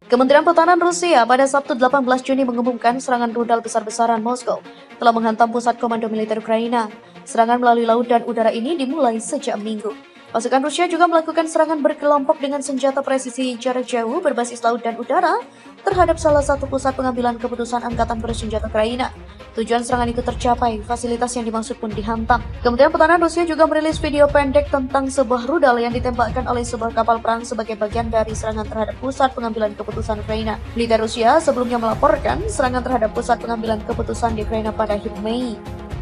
Kementerian Pertahanan Rusia pada Sabtu 18 Juni mengumumkan serangan rudal besar-besaran Moskow telah menghantam pusat komando militer Ukraina. Serangan melalui laut dan udara ini dimulai sejak Minggu. Pasukan Rusia juga melakukan serangan berkelompok dengan senjata presisi jarak jauh berbasis laut dan udara terhadap salah satu pusat pengambilan keputusan Angkatan Bersenjata Ukraina. Tujuan serangan itu tercapai, fasilitas yang dimaksud pun dihantam. Kementerian Pertahanan Rusia juga merilis video pendek tentang sebuah rudal yang ditembakkan oleh sebuah kapal perang sebagai bagian dari serangan terhadap pusat pengambilan keputusan Ukraina. Militer Rusia sebelumnya melaporkan serangan terhadap pusat pengambilan keputusan di Ukraina pada akhir Mei.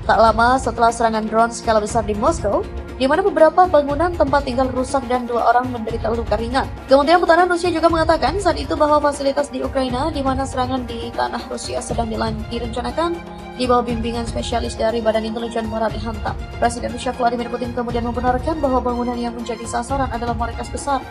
Tak lama setelah serangan drone skala besar di Moskow, di mana beberapa bangunan tempat tinggal rusak dan 2 orang menderita luka ringan. Kementerian Pertahanan Rusia juga mengatakan saat itu bahwa fasilitas di Ukraina di mana serangan di tanah Rusia sedang direncanakan di bawah bimbingan spesialis dari Badan Intelijen Barat dihantam. Presiden Rusia Vladimir Putin kemudian membenarkan bahwa bangunan yang menjadi sasaran adalah markas besar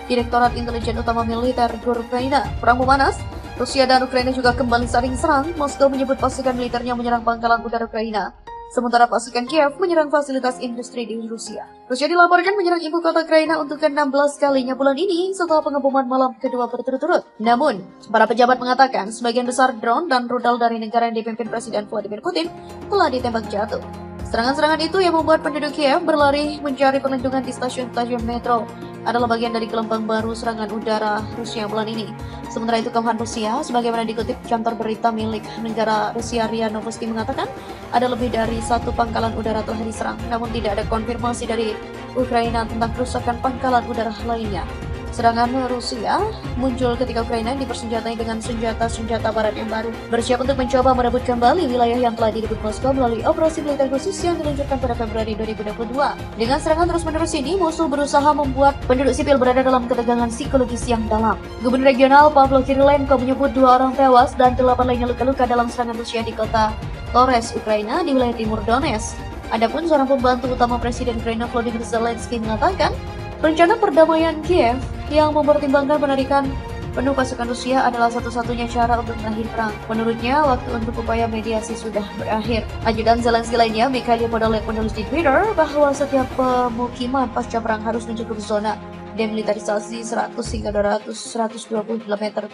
Direktorat Intelijen Utama Militer Ukraina. Perang memanas, Rusia dan Ukraina juga kembali saling serang. Moskow menyebut pasukan militernya menyerang pangkalan udara Ukraina, sementara pasukan Kiev menyerang fasilitas industri di Rusia. Rusia dilaporkan menyerang ibu kota Ukraina untuk ke-16 kalinya bulan ini setelah pengeboman malam kedua berturut-turut. Namun, para pejabat mengatakan sebagian besar drone dan rudal dari negara yang dipimpin Presiden Vladimir Putin telah ditembak jatuh. Serangan-serangan itu yang membuat penduduk Kiev berlari mencari perlindungan di stasiun-stasiun metro adalah bagian dari gelombang baru serangan udara Rusia bulan ini. Sementara itu, Kemhan Rusia, sebagaimana dikutip kantor berita milik negara Rusia RIA Novosti mengatakan, ada lebih dari 1 pangkalan udara telah diserang, namun tidak ada konfirmasi dari Ukraina tentang kerusakan pangkalan udara lainnya. Serangan Rusia muncul ketika Ukraina dipersenjatai dengan senjata-senjata barat yang baru, bersiap untuk mencoba merebut kembali wilayah yang telah direbut Moskow melalui operasi militer khusus yang diluncurkan pada Februari 2022. Dengan serangan terus-menerus ini, musuh berusaha membuat penduduk sipil berada dalam ketegangan psikologis yang dalam. Gubernur regional Pavlo Kirilenko menyebut 2 orang tewas dan 8 lainnya luka-luka dalam serangan Rusia di kota Torres, Ukraina di wilayah timur Donetsk. Adapun seorang pembantu utama Presiden Ukraina Volodymyr Zelensky mengatakan, rencana perdamaian Kiev yang mempertimbangkan penarikan penuh pasukan Rusia adalah satu-satunya cara untuk mengakhiri perang. Menurutnya, waktu untuk upaya mediasi sudah berakhir. Ajudan Zelensky lainnya, Mikhail Podolyak, menulis di Twitter bahwa setiap pemukiman pasca perang harus mencukup zona demilitarisasi 100 hingga 120 km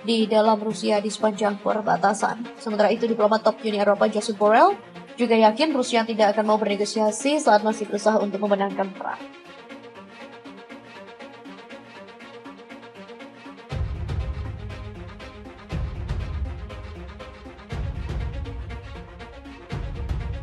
di dalam Rusia di sepanjang perbatasan. Sementara itu, diplomat top Uni Eropa Josep Borrell juga yakin Rusia tidak akan mau bernegosiasi saat masih berusaha untuk memenangkan perang.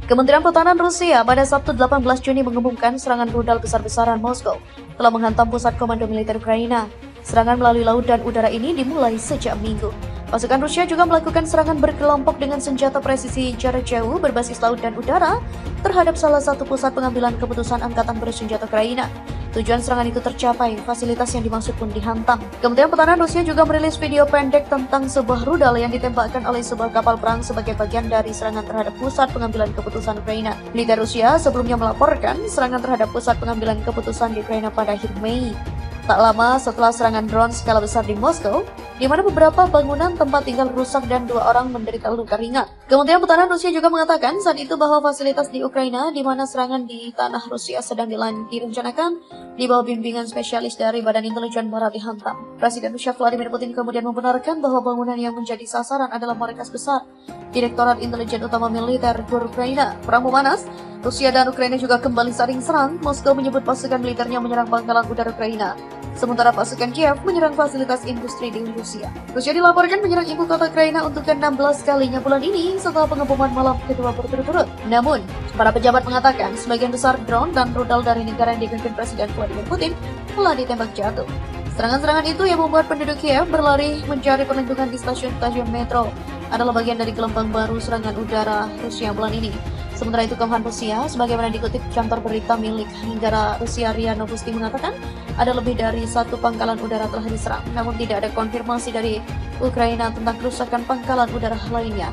Kementerian Pertahanan Rusia pada Sabtu 18 Juni mengumumkan serangan rudal besar-besaran Moskow telah menghantam pusat komando militer Ukraina. Serangan melalui laut dan udara ini dimulai sejak Minggu. Pasukan Rusia juga melakukan serangan berkelompok dengan senjata presisi jarak jauh berbasis laut dan udara terhadap salah satu pusat pengambilan keputusan Angkatan Bersenjata Ukraina. Tujuan serangan itu tercapai, fasilitas yang dimaksud pun dihantam. Kementerian Pertahanan Rusia juga merilis video pendek tentang sebuah rudal yang ditembakkan oleh sebuah kapal perang sebagai bagian dari serangan terhadap pusat pengambilan keputusan Ukraina. Militer Rusia sebelumnya melaporkan serangan terhadap pusat pengambilan keputusan di Ukraina pada akhir Mei. Tak lama setelah serangan drone skala besar di Moskow, di mana beberapa bangunan tempat tinggal rusak dan 2 orang menderita luka ringan. Kementerian Pertahanan Rusia juga mengatakan saat itu bahwa fasilitas di Ukraina di mana serangan di tanah Rusia sedang direncanakan di bawah bimbingan spesialis dari Badan Intelijen Barat dihantam. Presiden Rusia Vladimir Putin kemudian membenarkan bahwa bangunan yang menjadi sasaran adalah markas besar Direktorat Intelijen Utama Militer Ukraina. Perang memanas, Rusia dan Ukraina juga kembali saling serang. Moskow menyebut pasukan militernya menyerang pangkalan udara Ukraina, sementara pasukan Kiev menyerang fasilitas industri di Rusia. Rusia dilaporkan menyerang ibu kota Ukraina untuk ke-16 kalinya bulan ini setelah pengeboman malam kedua berturut-turut. Namun, para pejabat mengatakan sebagian besar drone dan rudal dari negara yang dipimpin Presiden Vladimir Putin telah ditembak jatuh. Serangan-serangan itu yang membuat penduduk Kiev berlari mencari perlindungan di stasiun-stasiun metro adalah bagian dari gelombang baru serangan udara Rusia bulan ini. Sementara itu, Kemhan Rusia, sebagaimana dikutip kantor berita milik negara Rusia RIA Novosti mengatakan, ada lebih dari 1 pangkalan udara telah diserang, namun tidak ada konfirmasi dari Ukraina tentang kerusakan pangkalan udara lainnya.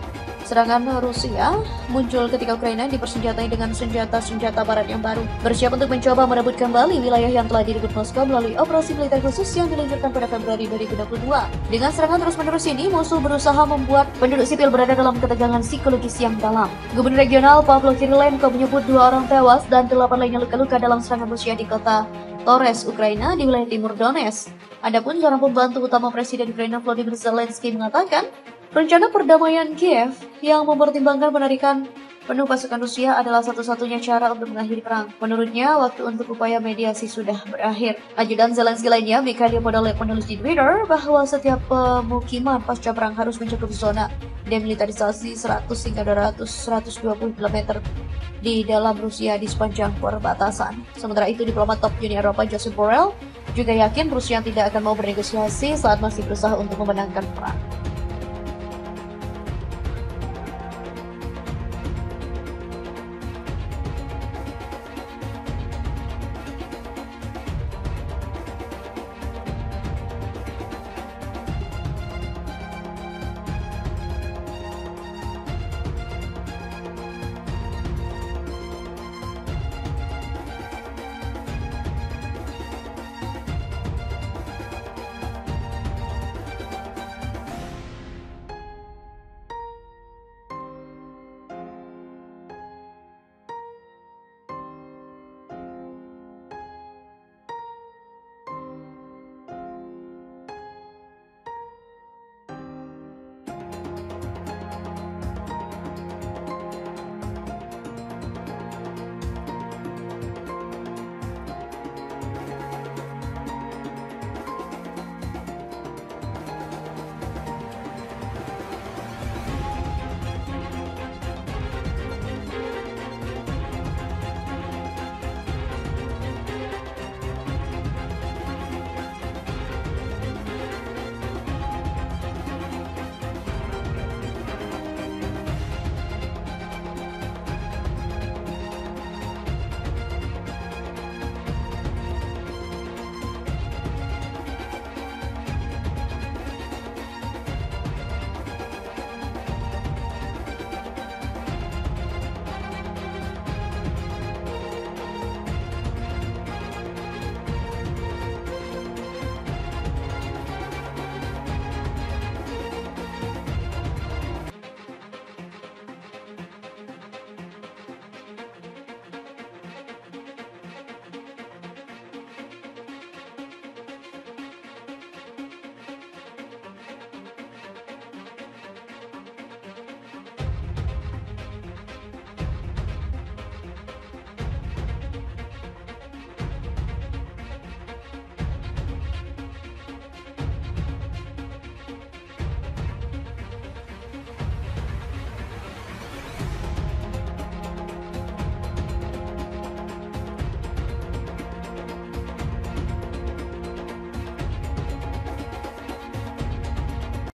Serangan Rusia muncul ketika Ukraina dipersenjatai dengan senjata-senjata barat yang baru, bersiap untuk mencoba merebut kembali wilayah yang telah direbut Moskow melalui operasi militer khusus yang diluncurkan pada Februari 2022. Dengan serangan terus-menerus ini, musuh berusaha membuat penduduk sipil berada dalam ketegangan psikologis yang dalam. Gubernur regional Pavlo Kirilenko menyebut 2 orang tewas dan 8 lainnya luka-luka dalam serangan Rusia di kota Torres, Ukraina di wilayah timur Donetsk. Adapun seorang pembantu utama Presiden Ukraina Volodymyr Zelensky mengatakan, rencana perdamaian Kiev yang mempertimbangkan penarikan penuh pasukan Rusia adalah satu-satunya cara untuk mengakhiri perang. Menurutnya, waktu untuk upaya mediasi sudah berakhir. Ajudan Zelensky lainnya, Mikhail Podolyak, menulis di Twitter bahwa setiap pemukiman pasca perang harus mencakup zona demilitarisasi 100 hingga 120 km di dalam Rusia di sepanjang perbatasan. Sementara itu, diplomat top Uni Eropa Josep Borrell juga yakin Rusia tidak akan mau bernegosiasi saat masih berusaha untuk memenangkan perang.